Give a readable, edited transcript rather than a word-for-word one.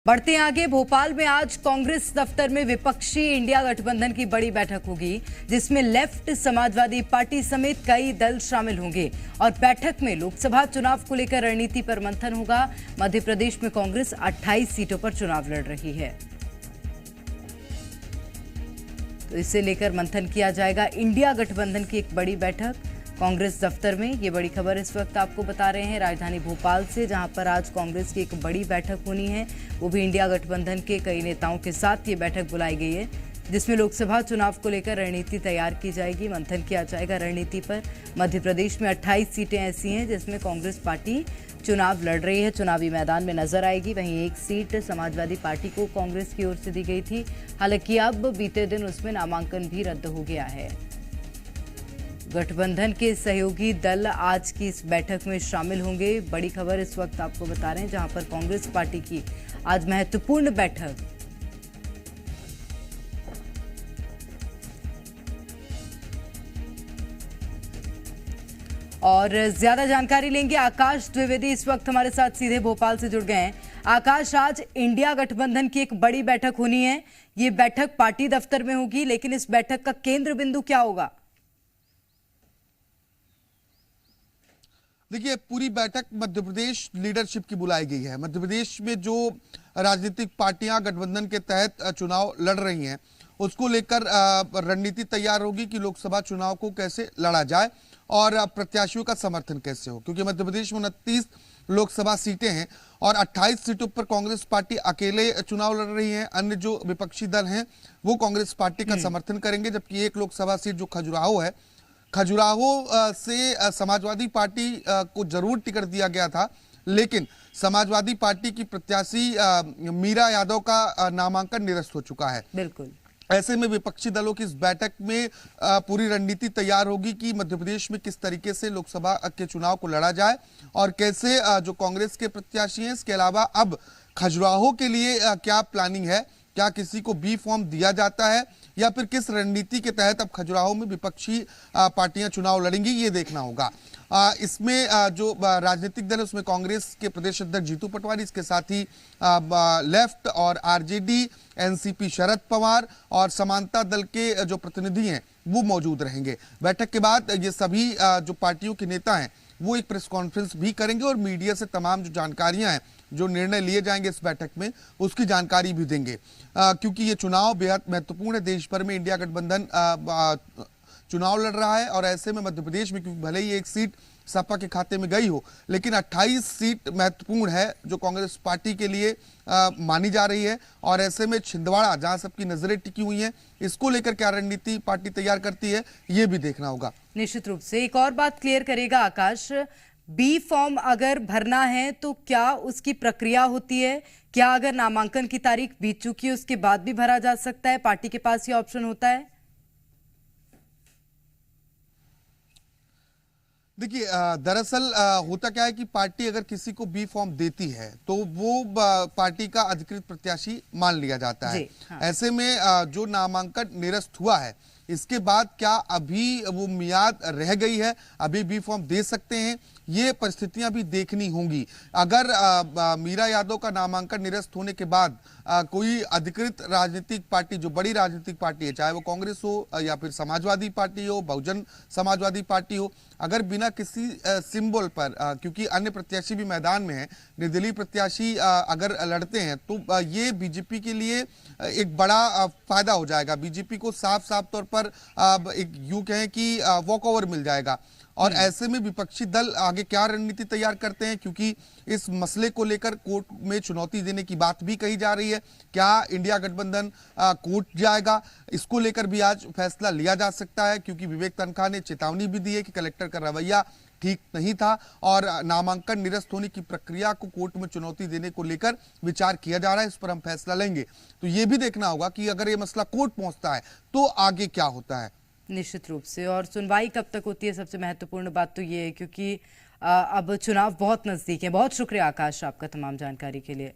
बढ़ते आगे, भोपाल में आज कांग्रेस दफ्तर में विपक्षी इंडिया गठबंधन की बड़ी बैठक होगी, जिसमें लेफ्ट, समाजवादी पार्टी समेत कई दल शामिल होंगे और बैठक में लोकसभा चुनाव को लेकर रणनीति पर मंथन होगा। मध्य प्रदेश में कांग्रेस 28 सीटों पर चुनाव लड़ रही है, तो इसे लेकर मंथन किया जाएगा। इंडिया गठबंधन की एक बड़ी बैठक कांग्रेस दफ्तर में, ये बड़ी खबर इस वक्त आपको बता रहे हैं राजधानी भोपाल से, जहां पर आज कांग्रेस की एक बड़ी बैठक होनी है, वो भी इंडिया गठबंधन के कई नेताओं के साथ ये बैठक बुलाई गई है, जिसमें लोकसभा चुनाव को लेकर रणनीति तैयार की जाएगी, मंथन किया जाएगा रणनीति पर। मध्य प्रदेश में 28 सीटें ऐसी हैं जिसमें कांग्रेस पार्टी चुनाव लड़ रही है, चुनावी मैदान में नजर आएगी। वहीं एक सीट समाजवादी पार्टी को कांग्रेस की ओर से दी गई थी, हालांकि अब बीते दिन उसमें नामांकन भी रद्द हो गया है। गठबंधन के सहयोगी दल आज की इस बैठक में शामिल होंगे, बड़ी खबर इस वक्त आपको बता रहे हैं, जहां पर कांग्रेस पार्टी की आज महत्वपूर्ण बैठक। और ज्यादा जानकारी लेंगे, आकाश द्विवेदी इस वक्त हमारे साथ सीधे भोपाल से जुड़ गए हैं। आकाश, आज इंडिया गठबंधन की एक बड़ी बैठक होनी है, ये बैठक पार्टी दफ्तर में होगी, लेकिन इस बैठक का केंद्र बिंदु क्या होगा? देखिए, पूरी बैठक मध्य प्रदेश लीडरशिप की बुलाई गई है। मध्य प्रदेश में जो राजनीतिक पार्टियां गठबंधन के तहत चुनाव लड़ रही हैं, उसको लेकर रणनीति तैयार होगी कि लोकसभा चुनाव को कैसे लड़ा जाए और प्रत्याशियों का समर्थन कैसे हो, क्योंकि मध्य प्रदेश में 29 लोकसभा सीटें हैं और 28 सीटों पर कांग्रेस पार्टी अकेले चुनाव लड़ रही है। अन्य जो विपक्षी दल हैं वो कांग्रेस पार्टी का समर्थन करेंगे, जबकि एक लोकसभा सीट जो खजुराहो है, खजुराहो से समाजवादी पार्टी को जरूर टिकट दिया गया था, लेकिन समाजवादी पार्टी की प्रत्याशी मीरा यादव का नामांकन निरस्त हो चुका है। बिल्कुल, ऐसे में विपक्षी दलों की इस बैठक में पूरी रणनीति तैयार होगी कि मध्य प्रदेश में किस तरीके से लोकसभा के चुनाव को लड़ा जाए और कैसे जो कांग्रेस के प्रत्याशी हैं, इसके अलावा अब खजुराहो के लिए क्या प्लानिंग है, क्या किसी को बी फॉर्म दिया जाता है या फिर किस रणनीति के तहत अब खजुराहो में विपक्षी पार्टियां चुनाव लड़ेंगी, ये देखना होगा। इसमें जो राजनीतिक दल है उसमें कांग्रेस के प्रदेश अध्यक्ष जीतू पटवारी, इसके साथ ही लेफ्ट और आरजेडी, एनसीपी शरद पवार और समानता दल के जो प्रतिनिधि हैं वो मौजूद रहेंगे। बैठक के बाद ये सभी जो पार्टियों के नेता हैं वो एक प्रेस कॉन्फ्रेंस भी करेंगे और मीडिया से तमाम जो जानकारियां हैं, जो निर्णय लिए जाएंगे इस बैठक में, उसकी जानकारी भी देंगे, क्योंकि ये चुनाव बेहद महत्वपूर्ण है। देश भर में इंडिया गठबंधन चुनाव लड़ रहा है और ऐसे में मध्य प्रदेश में, क्योंकि भले ही एक सीट सपा के खाते में गई हो, लेकिन 28 सीट महत्वपूर्ण है जो कांग्रेस पार्टी के लिए मानी जा रही है। और ऐसे में छिंदवाड़ा, जहां सबकी नजरें टिकी हुई हैं, इसको लेकर क्या रणनीति पार्टी तैयार करती है, ये भी देखना होगा। निश्चित रूप से एक और बात क्लियर करेगा आकाश, बी फॉर्म अगर भरना है तो क्या उसकी प्रक्रिया होती है? क्या अगर नामांकन की तारीख बीत चुकी है उसके बाद भी भरा जा सकता है? पार्टी के पास ये ऑप्शन होता है? देखिए, दरअसल होता क्या है कि पार्टी अगर किसी को बी फॉर्म देती है तो वो पार्टी का अधिकृत प्रत्याशी मान लिया जाता है। हाँ। ऐसे में जो नामांकन निरस्त हुआ है, इसके बाद क्या अभी वो मियाद रह गई है, अभी बी फॉर्म दे सकते हैं, ये परिस्थितियां भी देखनी होंगी। अगर मीरा यादव का नामांकन निरस्त होने के बाद कोई अधिकृत राजनीतिक पार्टी, जो बड़ी राजनीतिक पार्टी है, चाहे वो कांग्रेस हो या फिर समाजवादी पार्टी हो, बहुजन समाजवादी पार्टी हो, अगर बिना किसी सिंबल पर, क्योंकि अन्य प्रत्याशी भी मैदान में हैं, निर्दलीय प्रत्याशी अगर लड़ते हैं तो ये बीजेपी के लिए एक बड़ा फायदा हो जाएगा। बीजेपी को साफ साफ तौर पर एक यूं कहें कि वॉक ओवर मिल जाएगा। और ऐसे में विपक्षी दल आगे क्या रणनीति तैयार करते हैं, क्योंकि इस मसले को लेकर कोर्ट में चुनौती देने की बात भी कही जा रही है। क्या इंडिया गठबंधन कोर्ट जाएगा, इसको लेकर भी आज फैसला लिया जा सकता है, क्योंकि विवेक तनखा ने चेतावनी भी दी है कि कलेक्टर का रवैया ठीक नहीं था और नामांकन निरस्त होने की प्रक्रिया को कोर्ट में चुनौती देने को लेकर विचार किया जा रहा है, इस पर हम फैसला लेंगे। तो ये भी देखना होगा कि अगर ये मसला कोर्ट पहुंचता है तो आगे क्या होता है। निश्चित रूप से, और सुनवाई कब तक होती है, सबसे महत्वपूर्ण बात तो ये है, क्योंकि अब चुनाव बहुत नजदीक है। बहुत शुक्रिया आकाश आपका तमाम जानकारी के लिए।